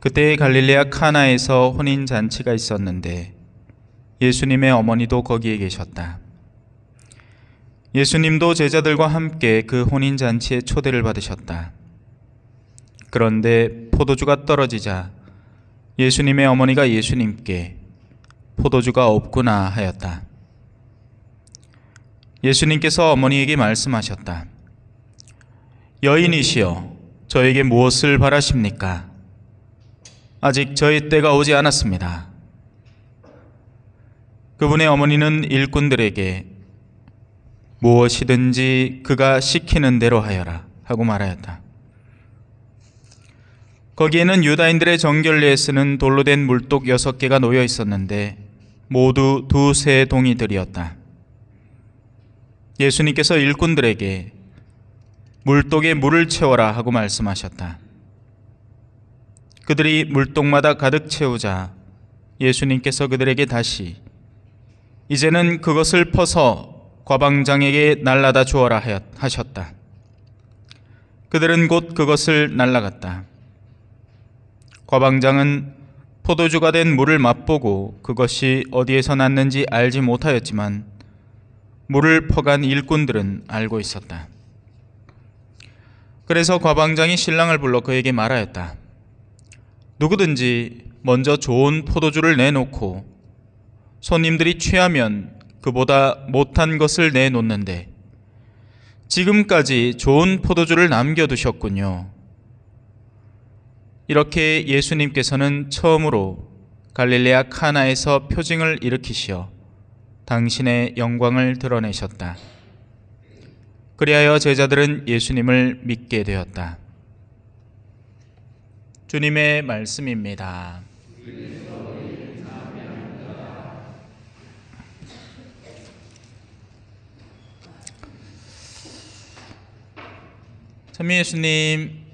그때 갈릴레아 카나에서 혼인잔치가 있었는데 예수님의 어머니도 거기에 계셨다. 예수님도 제자들과 함께 그 혼인잔치에 초대를 받으셨다. 그런데 포도주가 떨어지자 예수님의 어머니가 예수님께 포도주가 없구나 하였다. 예수님께서 어머니에게 말씀하셨다. 여인이시여, 저에게 무엇을 바라십니까? 아직 저의 때가 오지 않았습니다. 그분의 어머니는 일꾼들에게 무엇이든지 그가 시키는 대로 하여라 하고 말하였다. 거기에는 유다인들의 정결례에 쓰는 돌로 된 물독 6개가 놓여 있었는데 모두 2-3 동이들이었다. 예수님께서 일꾼들에게 물독에 물을 채워라 하고 말씀하셨다. 그들이 물독마다 가득 채우자 예수님께서 그들에게 다시 이제는 그것을 퍼서 과방장에게 날라다 주어라 하셨다. 그들은 곧 그것을 날라갔다. 과방장은 포도주가 된 물을 맛보고 그것이 어디에서 났는지 알지 못하였지만 물을 퍼간 일꾼들은 알고 있었다. 그래서 과방장이 신랑을 불러 그에게 말하였다. 누구든지 먼저 좋은 포도주를 내놓고 손님들이 취하면 그보다 못한 것을 내놓는데 지금까지 좋은 포도주를 남겨두셨군요. 이렇게 예수님께서는 처음으로 갈릴레아 카나에서 표징을 일으키시어 당신의 영광을 드러내셨다. 그리하여 제자들은 예수님을 믿게 되었다. 주님의 말씀입니다. 찬미 예수님,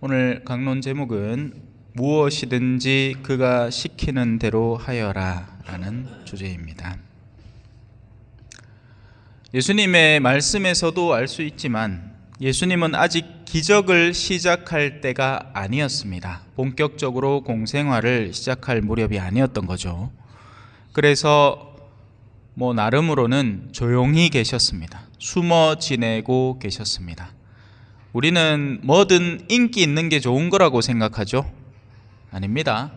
오늘 강론 제목은 무엇이든지 그가 시키는 대로 하여라 라는 주제입니다. 예수님의 말씀에서도 알 수 있지만 예수님은 아직 기적을 시작할 때가 아니었습니다. 본격적으로 공생활을 시작할 무렵이 아니었던 거죠. 그래서 나름으로는 조용히 계셨습니다. 숨어 지내고 계셨습니다. 우리는 뭐든 인기 있는 게 좋은 거라고 생각하죠? 아닙니다.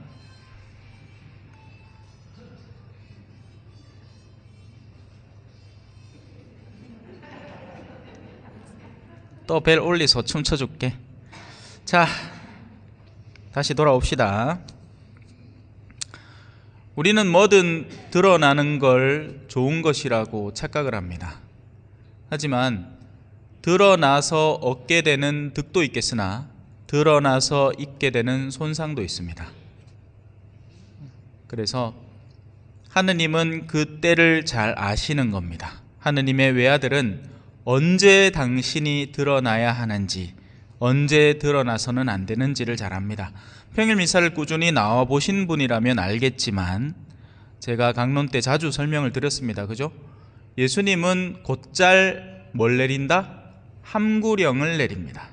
또 벨 올리서 춤춰줄게. 자, 다시 돌아옵시다. 우리는 뭐든 드러나는 걸 좋은 것이라고 착각을 합니다. 하지만 드러나서 얻게 되는 득도 있겠으나 드러나서 입게 되는 손상도 있습니다. 그래서 하느님은 그 때를 잘 아시는 겁니다. 하느님의 외아들은 언제 당신이 드러나야 하는지, 언제 드러나서는 안 되는지를 잘 압니다. 평일 미사를 꾸준히 나와 보신 분이라면 알겠지만 제가 강론 때 자주 설명을 드렸습니다. 그죠? 예수님은 곧잘 뭘 내린다? 함구령을 내립니다.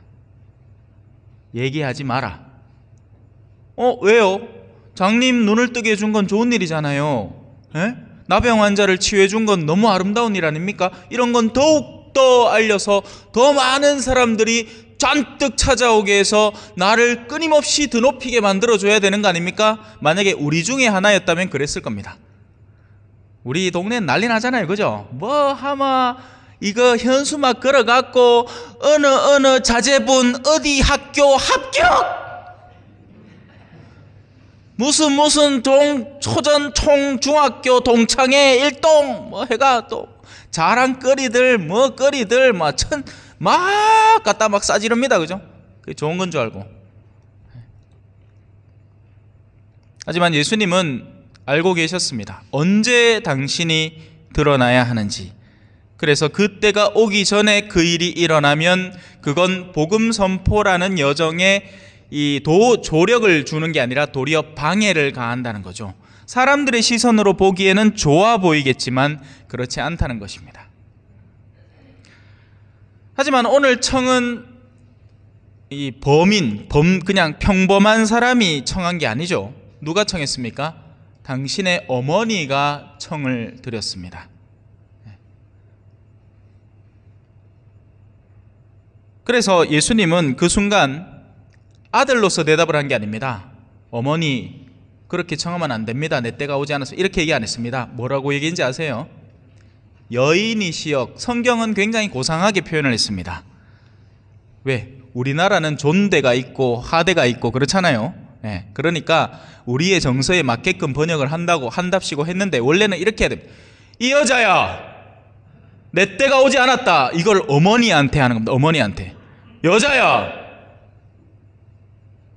얘기하지 마라. 왜요? 장님 눈을 뜨게 해준 건 좋은 일이잖아요. 에? 나병 환자를 치유해 준 건 너무 아름다운 일 아닙니까? 이런 건 더욱더 알려서 더 많은 사람들이 잔뜩 찾아오게 해서 나를 끊임없이 드높이게 만들어줘야 되는 거 아닙니까? 만약에 우리 중에 하나였다면 그랬을 겁니다. 우리 동네는 난리 나잖아요. 그죠? 하마 이거 현수막 걸어갖고 어느 자제분 어디 학교 합격! 무슨 초전 총중학교 동창회 일동 해가 또 자랑거리들 거리들 막 갖다 막 싸지릅니다. 그죠? 그게 좋은 건 줄 알고. 하지만 예수님은 알고 계셨습니다. 언제 당신이 드러나야 하는지. 그래서 그때가 오기 전에 그 일이 일어나면 그건 복음 선포라는 여정에 조력을 주는 게 아니라 도리어 방해를 가한다는 거죠. 사람들의 시선으로 보기에는 좋아 보이겠지만 그렇지 않다는 것입니다. 하지만 오늘 청은 이 그냥 평범한 사람이 청한 게 아니죠. 누가 청했습니까? 당신의 어머니가 청을 드렸습니다. 그래서 예수님은 그 순간 아들로서 대답을 한 게 아닙니다. 어머니, 그렇게 청하면 안 됩니다. 내 때가 오지 않아서. 이렇게 얘기 안 했습니다. 뭐라고 얘기인지 아세요? 여인이시여. 성경은 굉장히 고상하게 표현을 했습니다. 왜? 우리나라는 존대가 있고 하대가 있고 그렇잖아요. 그러니까 우리의 정서에 맞게끔 번역을 한답시고 했는데, 원래는 이렇게 해야 됩니다. 이 여자야, 내 때가 오지 않았다. 이걸 어머니한테 하는 겁니다. 어머니한테. 여자야.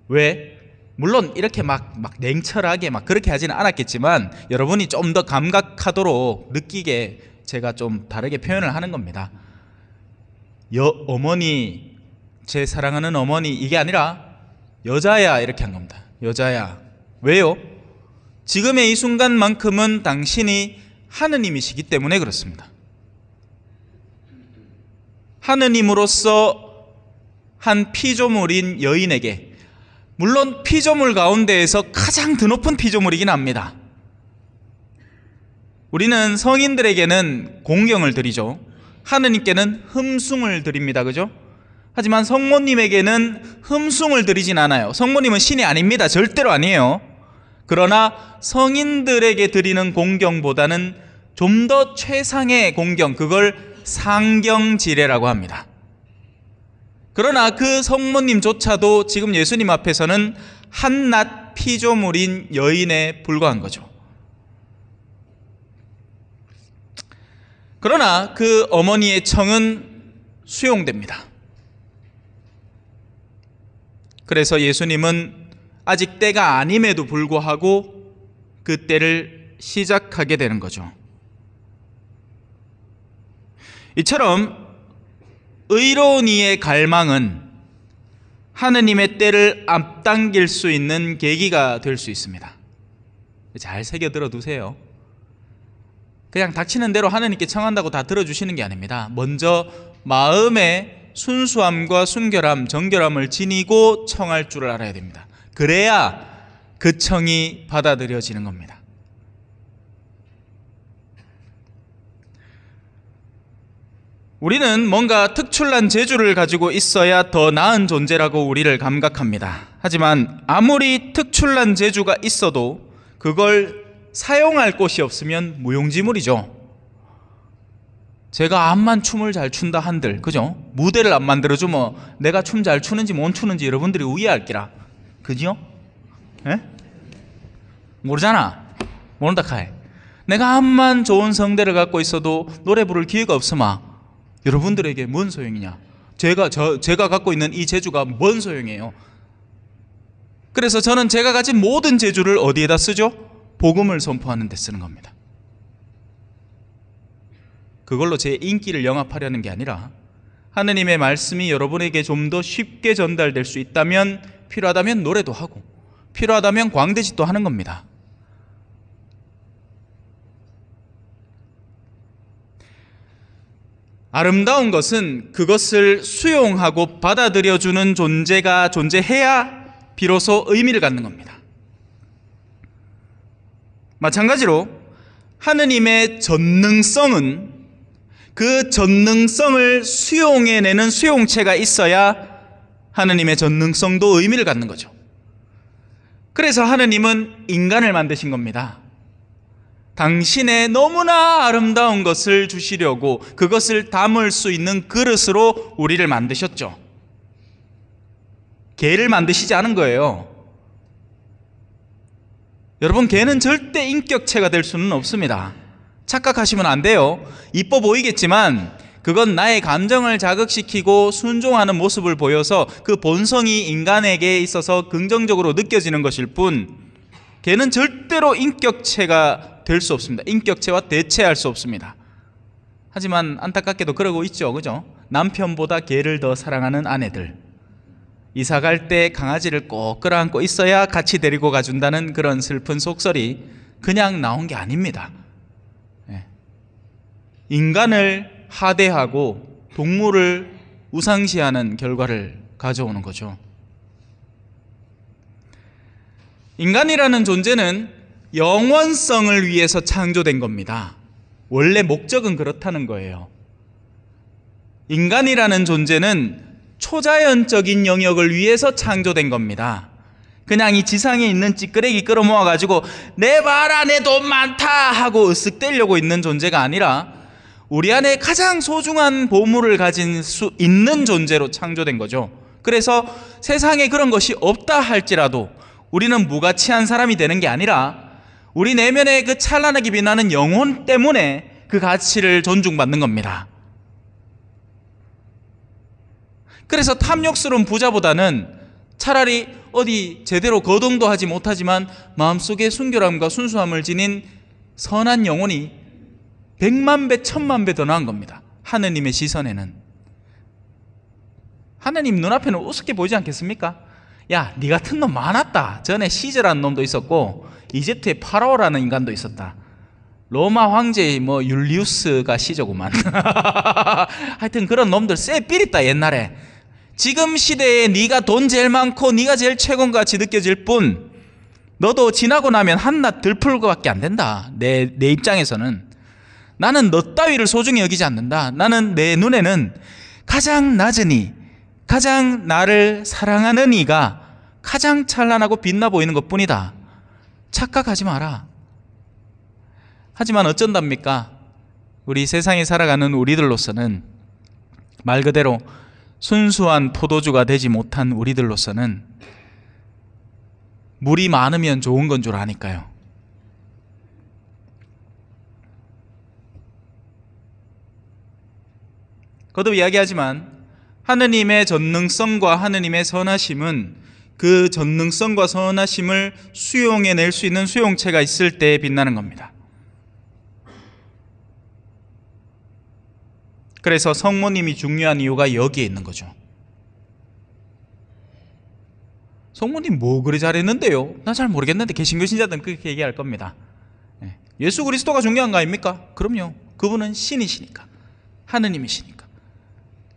왜? 물론 이렇게 막 냉철하게 그렇게 하지는 않았겠지만, 여러분이 좀 더 감각하도록 느끼게 제가 좀 다르게 표현을 하는 겁니다. 어머니, 제 사랑하는 어머니, 이게 아니라 여자야, 이렇게 한 겁니다. 여자야. 왜요? 지금의 이 순간만큼은 당신이 하느님이시기 때문에 그렇습니다. 하느님으로서 한 피조물인 여인에게, 물론 피조물 가운데에서 가장 드높은 피조물이긴 합니다. 우리는 성인들에게는 공경을 드리죠. 하느님께는 흠숭을 드립니다. 그죠? 하지만 성모님에게는 흠숭을 드리진 않아요. 성모님은 신이 아닙니다. 절대로 아니에요. 그러나 성인들에게 드리는 공경보다는 좀 더 최상의 공경, 그걸 상경지례라고 합니다. 그러나 그 성모님조차도 지금 예수님 앞에서는 한낱 피조물인 여인에 불과한 거죠. 그러나 그 어머니의 청은 수용됩니다. 그래서 예수님은 아직 때가 아님에도 불구하고 그 때를 시작하게 되는 거죠. 이처럼 의로운 이의 갈망은 하느님의 때를 앞당길 수 있는 계기가 될 수 있습니다. 잘 새겨들어 두세요. 그냥 닥치는 대로 하느님께 청한다고 다 들어주시는 게 아닙니다. 먼저 마음의 순수함과 순결함, 정결함을 지니고 청할 줄 알아야 됩니다. 그래야 그 청이 받아들여지는 겁니다. 우리는 뭔가 특출난 재주를 가지고 있어야 더 나은 존재라고 우리를 감각합니다. 하지만 아무리 특출난 재주가 있어도 그걸 사용할 곳이 없으면 무용지물이죠. 제가 암만 춤을 잘 춘다 한들, 그죠? 무대를 안 만들어주면 내가 춤 잘 추는지 못 추는지 여러분들이 우회할 기라. 그죠? 예? 모르잖아. 모른다 카이. 내가 암만 좋은 성대를 갖고 있어도 노래 부를 기회가 없으마. 여러분들에게 뭔 소용이냐? 제가 갖고 있는 이 재주가 뭔 소용이에요? 그래서 저는 제가 가진 모든 재주를 어디에다 쓰죠? 복음을 선포하는 데 쓰는 겁니다. 그걸로 제 인기를 영합하려는 게 아니라 하느님의 말씀이 여러분에게 좀 더 쉽게 전달될 수 있다면, 필요하다면 노래도 하고 필요하다면 광대짓도 하는 겁니다. 아름다운 것은 그것을 수용하고 받아들여주는 존재가 존재해야 비로소 의미를 갖는 겁니다. 마찬가지로 하느님의 전능성은 그 전능성을 수용해내는 수용체가 있어야 하느님의 전능성도 의미를 갖는 거죠. 그래서 하느님은 인간을 만드신 겁니다. 당신의 너무나 아름다운 것을 주시려고, 그것을 담을 수 있는 그릇으로 우리를 만드셨죠. 개를 만드시지 않은 거예요. 여러분, 개는 절대 인격체가 될 수는 없습니다. 착각하시면 안 돼요. 이뻐 보이겠지만 그건 나의 감정을 자극시키고 순종하는 모습을 보여서 그 본성이 인간에게 있어서 긍정적으로 느껴지는 것일 뿐, 개는 절대로 인격체가 될 수 없습니다. 인격체와 대체할 수 없습니다. 하지만 안타깝게도 그러고 있죠. 그죠? 남편보다 개를 더 사랑하는 아내들, 이사 갈 때 강아지를 꼭 끌어안고 있어야 같이 데리고 가준다는 그런 슬픈 속설이 그냥 나온 게 아닙니다. 인간을 하대하고 동물을 우상시하는 결과를 가져오는 거죠. 인간이라는 존재는 영원성을 위해서 창조된 겁니다. 원래 목적은 그렇다는 거예요. 인간이라는 존재는 초자연적인 영역을 위해서 창조된 겁니다. 그냥 이 지상에 있는 찌끄레기 끌어모아가지고 내 봐라 내 돈 많다 하고 으쓱대려고 있는 존재가 아니라 우리 안에 가장 소중한 보물을 가진 수 있는 존재로 창조된 거죠. 그래서 세상에 그런 것이 없다 할지라도 우리는 무가치한 사람이 되는 게 아니라 우리 내면의 그 찬란하게 빛나는 영혼 때문에 그 가치를 존중받는 겁니다. 그래서 탐욕스러운 부자보다는 차라리 어디 제대로 거동도 하지 못하지만 마음속에 순결함과 순수함을 지닌 선한 영혼이 100만 배, 1000만 배 더 나은 겁니다. 하느님의 시선에는. 하느님 눈앞에는 우습게 보이지 않겠습니까? 야, 네 같은 놈 많았다. 전에 시저라는 놈도 있었고 이집트의 파라오라는 인간도 있었다. 로마 황제의 율리우스가 시저구만. 하여튼 그런 놈들 쎄 삐릿다 옛날에. 지금 시대에 네가 돈 제일 많고 네가 제일 최고같이 느껴질 뿐 너도 지나고 나면 한낱 들풀거밖에 안 된다. 내 입장에서는. 나는 너 따위를 소중히 여기지 않는다. 나는 내 눈에는 가장 낮은 이, 가장 나를 사랑하는 이가 가장 찬란하고 빛나 보이는 것뿐이다. 착각하지 마라. 하지만 어쩐답니까? 우리 세상에 살아가는 우리들로서는 말 그대로 순수한 포도주가 되지 못한 우리들로서는 물이 많으면 좋은 건 줄 아니까요. 거듭 이야기하지만 하느님의 전능성과 하느님의 선하심은 그 전능성과 선하심을 수용해낼 수 있는 수용체가 있을 때 빛나는 겁니다. 그래서 성모님이 중요한 이유가 여기에 있는 거죠. 성모님 뭐 그리 잘했는데요? 나 잘 모르겠는데 개신교 신자들은 그렇게 얘기할 겁니다. 예수 그리스도가 중요한 거 아닙니까? 그럼요. 그분은 신이시니까, 하느님이시니까,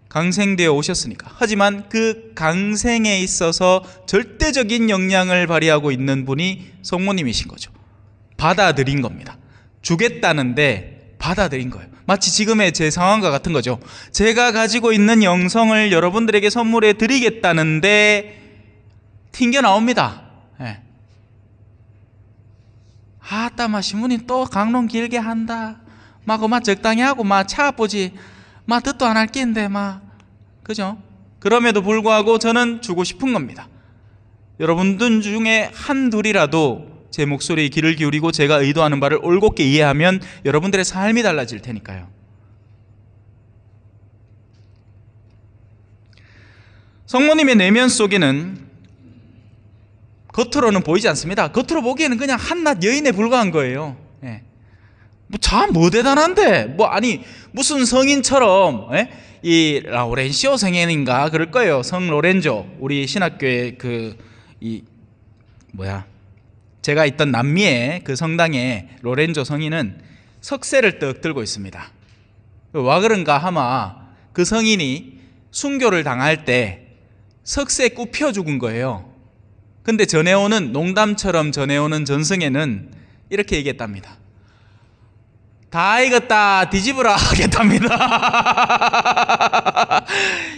강생되어 오셨으니까. 하지만 그 강생에 있어서 절대적인 영향을 발휘하고 있는 분이 성모님이신 거죠. 받아들인 겁니다. 주겠다는데 받아들인 거예요. 마치 지금의 제 상황과 같은 거죠. 제가 가지고 있는 영성을 여러분들에게 선물해 드리겠다는데 튕겨 나옵니다. 예. 아따, 신부님 또 강론 길게 한다. 적당히 하고, 차보지. 뜻도 안 할 낀데, 그죠? 그럼에도 불구하고 저는 주고 싶은 겁니다. 여러분들 중에 한둘이라도 제 목소리에 귀를 기울이고 제가 의도하는 바를 올곧게 이해하면 여러분들의 삶이 달라질 테니까요. 성모님의 내면 속에는 겉으로는 보이지 않습니다. 겉으로 보기에는 그냥 한낱 여인에 불과한 거예요. 예. 뭐 대단한데, 무슨 성인처럼, 이 라우렌시오 성인인가 그럴 거예요. 성 로렌조. 우리 신학교의 제가 있던 남미의 그 성당의 로렌조 성인은 석쇠를 떡 들고 있습니다. 와 그런가 하마 그 성인이 순교를 당할 때 석쇠에 굽혀 죽은 거예요. 근데 농담처럼 전해오는 전승에는 이렇게 얘기했답니다. 다 익었다 뒤집으라 하겠답니다.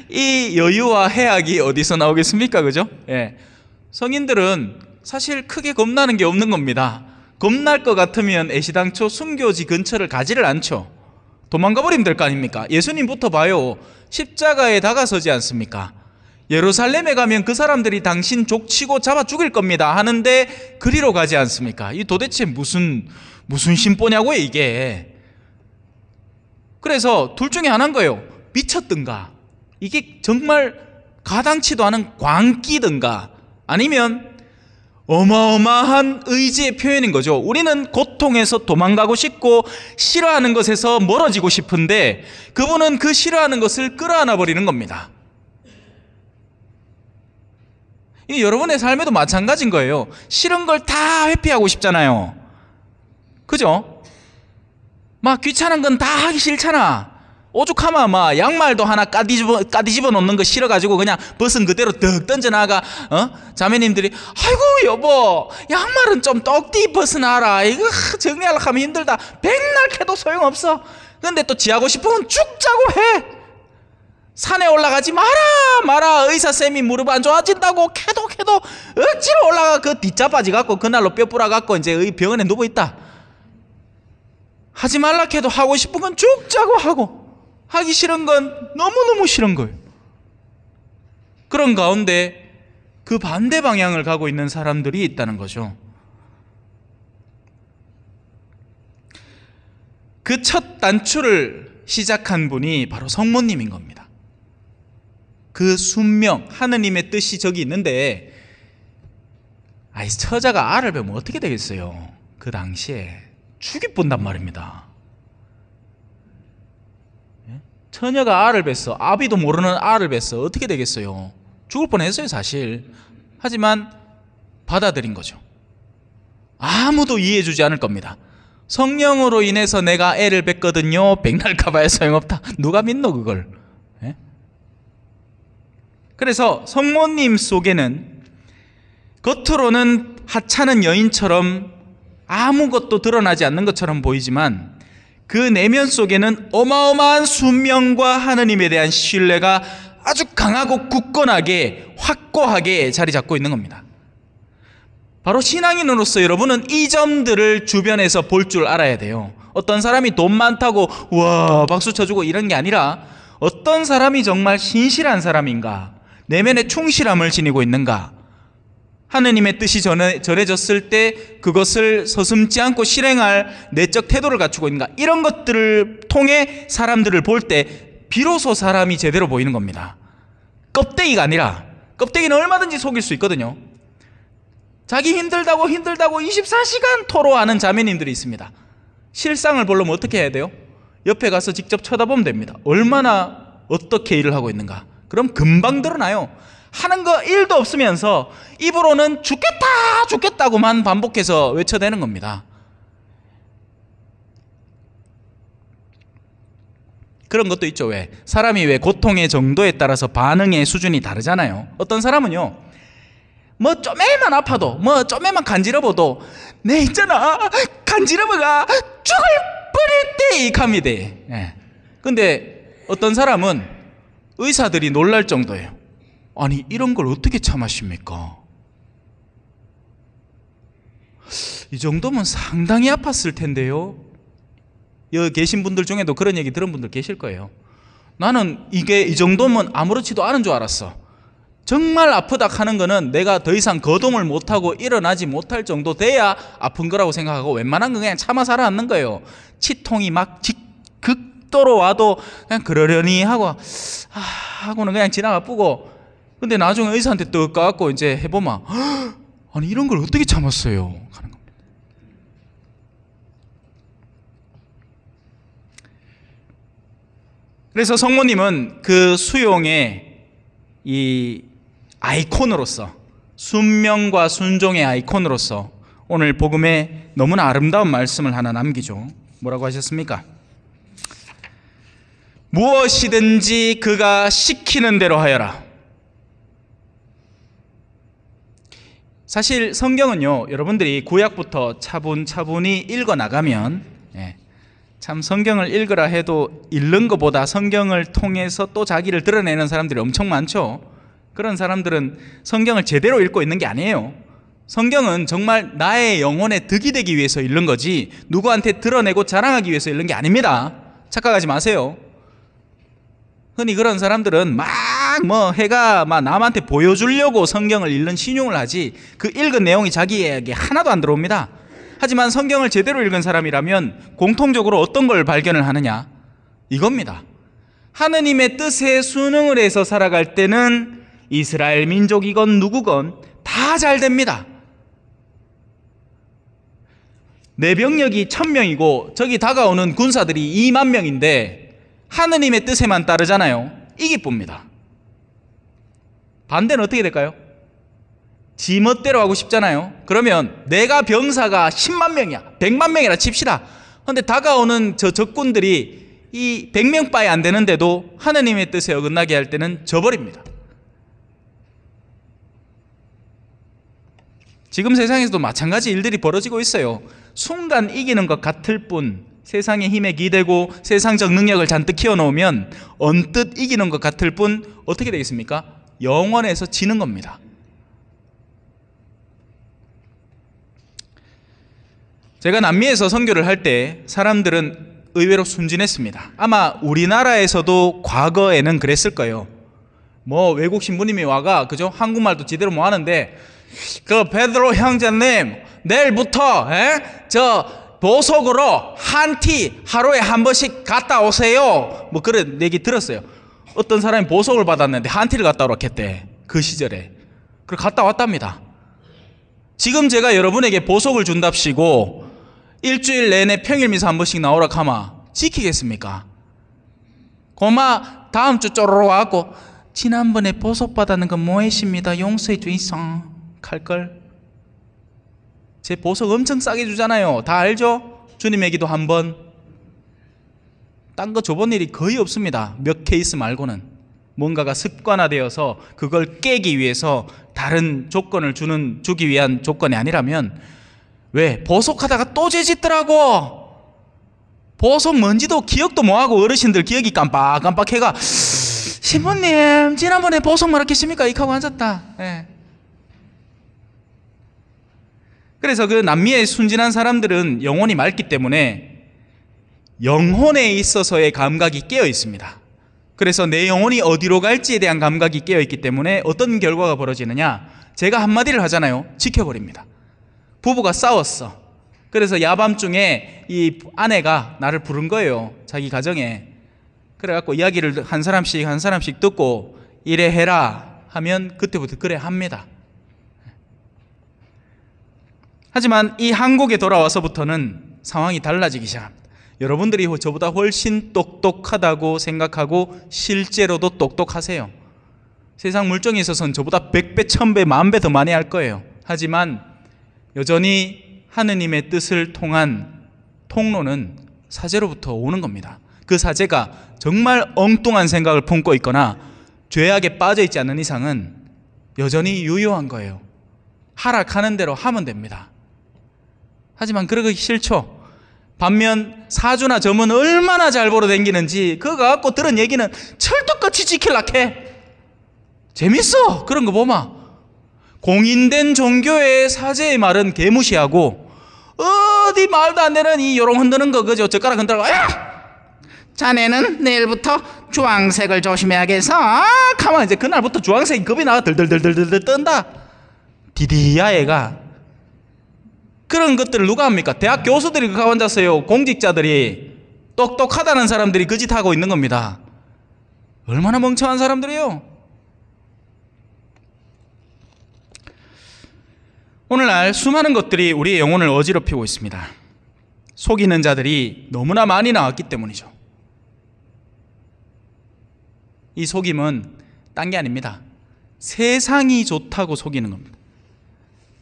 이 여유와 해악이 어디서 나오겠습니까? 그죠? 예. 성인들은 사실 크게 겁나는 게 없는 겁니다. 겁날 것 같으면 애시당초 순교지 근처를 가지를 않죠. 도망가 버리면 될 거 아닙니까? 예수님부터 봐요. 십자가에 다가서지 않습니까? 예루살렘에 가면 그 사람들이 당신 족치고 잡아 죽일 겁니다 하는데 그리로 가지 않습니까? 이 도대체 무슨 심보냐고요 이게. 그래서 둘 중에 하나인 거예요. 미쳤든가, 이게 정말 가당치도 않은 광기든가, 아니면 어마어마한 의지의 표현인 거죠. 우리는 고통에서 도망가고 싶고 싫어하는 것에서 멀어지고 싶은데 그분은 그 싫어하는 것을 끌어안아 버리는 겁니다. 이 여러분의 삶에도 마찬가지인 거예요. 싫은 걸 다 회피하고 싶잖아요. 그죠? 귀찮은 건 다 하기 싫잖아. 오죽하면 막 양말도 하나 까뒤집어 놓는 거 싫어가지고 그냥 벗은 그대로 득 던져나가. 자매님들이 아이고 여보 양말은 좀 똑띠 벗어놔라. 이거 정리하려고 하면 힘들다. 백날 캐도 소용없어. 근데 또 지하고 싶으면 쭉 자고 해. 산에 올라가지 마라. 의사쌤이 무릎 안 좋아진다고 캐도 억지로 올라가 그 뒷자빠지 갖고 그날로 뼈 부러 갖고 이제 병원에 누워 있다. 하지 말라 해도 하고 싶은 건 쭉 자고 하고, 하기 싫은 건 너무너무 싫은 거예요. 그런 가운데 그 반대 방향을 가고 있는 사람들이 있다는 거죠. 그 첫 단추를 시작한 분이 바로 성모님인 겁니다. 그 순명, 하느님의 뜻이 저기 있는데, 처자가 알을 배우면 어떻게 되겠어요? 그 당시에 죽이 본단 말입니다. 처녀가 알을 뱄어. 아비도 모르는 알을 뱄어. 어떻게 되겠어요? 죽을 뻔했어요 사실. 하지만 받아들인 거죠. 아무도 이해해주지 않을 겁니다. 성령으로 인해서 내가 애를 뱄거든요. 백날 가봐야 소용없다. 누가 믿노 그걸? 그래서 성모님 속에는 겉으로는 하찮은 여인처럼 아무것도 드러나지 않는 것처럼 보이지만 그 내면 속에는 어마어마한 순명과 하느님에 대한 신뢰가 아주 강하고 굳건하게 확고하게 자리 잡고 있는 겁니다. 바로 신앙인으로서 여러분은 이 점들을 주변에서 볼 줄 알아야 돼요. 어떤 사람이 돈 많다고 와 박수 쳐주고 이런 게 아니라 어떤 사람이 정말 신실한 사람인가, 내면의 충실함을 지니고 있는가, 하느님의 뜻이 전해졌을 때 그것을 서슴지 않고 실행할 내적 태도를 갖추고 있는가, 이런 것들을 통해 사람들을 볼 때 비로소 사람이 제대로 보이는 겁니다. 껍데기가 아니라, 껍데기는 얼마든지 속일 수 있거든요. 자기 힘들다고 24시간 토로하는 자매님들이 있습니다. 실상을 보려면 어떻게 해야 돼요? 옆에 가서 직접 쳐다보면 됩니다. 얼마나 어떻게 일을 하고 있는가. 그럼 금방 드러나요. 하는 거 일도 없으면서 입으로는 죽겠다고만 반복해서 외쳐대는 겁니다. 그런 것도 있죠. 왜? 사람이 왜 고통의 정도에 따라서 반응의 수준이 다르잖아요. 어떤 사람은요, 뭐 좀에만 아파도, 뭐 좀에만 간지러워도 내 있잖아 간지러워가 죽을 뻔했대 이 갑니다. 근데 어떤 사람은 의사들이 놀랄 정도예요. 아니 이런 걸 어떻게 참으십니까? 이 정도면 상당히 아팠을 텐데요. 여기 계신 분들 중에도 그런 얘기 들은 분들 계실 거예요. 나는 이게 이 정도면 아무렇지도 않은 줄 알았어. 정말 아프다 하는 거는 내가 더 이상 거동을 못하고 일어나지 못할 정도 돼야 아픈 거라고 생각하고 웬만한 건 그냥 참아 살아남는 거예요. 치통이 막 극도로 와도 그냥 그러려니 하고는 그냥 지나가 뿌고, 근데 나중에 의사한테 떡 가갖고 이제 해보면 아니 이런 걸 어떻게 참았어요 하는 겁니다. 그래서 성모님은 그 수용의 이 아이콘으로서, 순명과 순종의 아이콘으로서 오늘 복음에 너무나 아름다운 말씀을 하나 남기죠. 뭐라고 하셨습니까? 무엇이든지 그가 시키는 대로 하여라. 사실 성경은요, 여러분들이 구약부터 차분차분히 읽어나가면 참 성경을 읽으라 해도 읽는 것보다 성경을 통해서 또 자기를 드러내는 사람들이 엄청 많죠. 그런 사람들은 성경을 제대로 읽고 있는 게 아니에요. 성경은 정말 나의 영혼에 득이 되기 위해서 읽는 거지 누구한테 드러내고 자랑하기 위해서 읽는 게 아닙니다. 착각하지 마세요. 흔히 그런 사람들은 해가 남한테 보여주려고 성경을 읽는 신용을 하지 그 읽은 내용이 자기에게 하나도 안 들어옵니다. 하지만 성경을 제대로 읽은 사람이라면 공통적으로 어떤 걸 발견을 하느냐, 이겁니다. 하느님의 뜻에 순응을 해서 살아갈 때는 이스라엘 민족이건 누구건 다 잘 됩니다. 내 병력이 1000명이고 저기 다가오는 군사들이 2만 명인데 하느님의 뜻에만 따르잖아요. 이 기쁩니다. 반대는 어떻게 될까요? 지 멋대로 하고 싶잖아요. 그러면 내가 병사가 10만 명이야 100만 명이라 칩시다. 그런데 다가오는 저 적군들이 이 100명밖에 안 되는데도 하느님의 뜻에 어긋나게 할 때는 져버립니다. 지금 세상에서도 마찬가지 일들이 벌어지고 있어요. 순간 이기는 것 같을 뿐 세상의 힘에 기대고 세상적 능력을 잔뜩 키워놓으면 언뜻 이기는 것 같을 뿐 어떻게 되겠습니까? 영원에서 지는 겁니다. 제가 남미에서 선교를 할 때 사람들은 의외로 순진했습니다. 아마 우리나라에서도 과거에는 그랬을 거예요. 뭐 외국 신부님이 와가 그죠? 한국말도 제대로 뭐 하는데 그 베드로 형제님 내일부터 저 보석으로 한 티 하루에 한 번씩 갔다 오세요. 뭐 그런 얘기 들었어요. 어떤 사람이 보석을 받았는데 한 티를 갔다 오라했대. 그 시절에. 그걸 갔다 왔답니다. 지금 제가 여러분에게 보석을 준답시고 일주일 내내 평일 미사 한 번씩 나오라 하마 지키겠습니까? 고마 다음 주 쪼르르 와갖고 지난번에 보석 받았는 건 뭐했습니다. 용서해 주이소. 갈걸. 제 보석 엄청 싸게 주잖아요. 다 알죠? 주님의 기도 한 번. 딴 거 줘본 일이 거의 없습니다. 몇 케이스 말고는. 뭔가가 습관화되어서 그걸 깨기 위해서 다른 조건을 주기 위한 조건이 아니라면 왜? 보석하다가 또 죄짓더라고. 보석 뭔지도 기억도 뭐하고 어르신들 기억이 깜빡깜빡 해가 신부님 지난번에 보석 말했겠습니까? 이렇게 하고 앉았다. 예. 그래서 그 남미의 순진한 사람들은 영혼이 맑기 때문에 영혼에 있어서의 감각이 깨어 있습니다. 그래서 내 영혼이 어디로 갈지에 대한 감각이 깨어 있기 때문에 어떤 결과가 벌어지느냐? 제가 한마디를 하잖아요. 지켜버립니다. 부부가 싸웠어. 그래서 야밤중에 이 아내가 나를 부른 거예요. 자기 가정에. 그래갖고 이야기를 한 사람씩 듣고 이래 해라 하면 그때부터 그래 합니다. 하지만 이 한국에 돌아와서부터는 상황이 달라지기 시작합니다. 여러분들이 저보다 훨씬 똑똑하다고 생각하고 실제로도 똑똑하세요. 세상 물정에 있어서는 저보다 100배, 1000배, 10,000배 더 많이 할 거예요. 하지만 여전히 하느님의 뜻을 통한 통로는 사제로부터 오는 겁니다. 그 사제가 정말 엉뚱한 생각을 품고 있거나 죄악에 빠져 있지 않는 이상은 여전히 유효한 거예요. 하락하는 대로 하면 됩니다. 하지만 그러기 싫죠. 반면 사주나 점은 얼마나 잘 보러 다니는지 그거 갖고 들은 얘기는 철떡같이 지킬락 해. 재밌어. 그런 거 보마. 공인된 종교의 사제의 말은 개무시하고 어디 말도 안 되는 이 요롱 흔드는 거 그죠? 젓가락 흔들고 야! 자네는 내일부터 주황색을 조심해야겠어. 가만 이제 그날부터 주황색이 겁이 나가 들들들들들 뜬다. 디디야 얘가. 그런 것들을 누가 합니까? 대학 교수들이 그거 앉았어요. 공직자들이 똑똑하다는 사람들이 그 짓 하고 있는 겁니다. 얼마나 멍청한 사람들이에요. 오늘날 수많은 것들이 우리의 영혼을 어지럽히고 있습니다. 속이는 자들이 너무나 많이 나왔기 때문이죠. 이 속임은 딴 게 아닙니다. 세상이 좋다고 속이는 겁니다.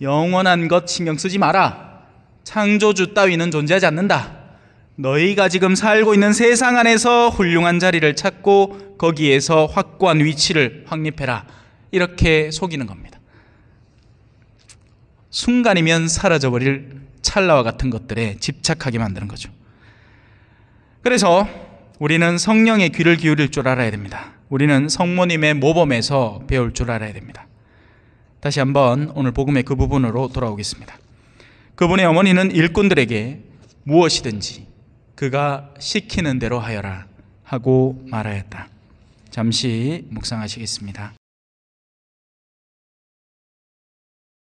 영원한 것 신경 쓰지 마라. 창조주 따위는 존재하지 않는다. 너희가 지금 살고 있는 세상 안에서 훌륭한 자리를 찾고 거기에서 확고한 위치를 확립해라. 이렇게 속이는 겁니다. 순간이면 사라져버릴 찰나와 같은 것들에 집착하게 만드는 거죠. 그래서 우리는 성령의 귀를 기울일 줄 알아야 됩니다. 우리는 성모님의 모범에서 배울 줄 알아야 됩니다. 다시 한번 오늘 복음의 그 부분으로 돌아오겠습니다. 그분의 어머니는 일꾼들에게 무엇이든지 그가 시키는 대로 하여라 하고 말하였다. 잠시 묵상하시겠습니다.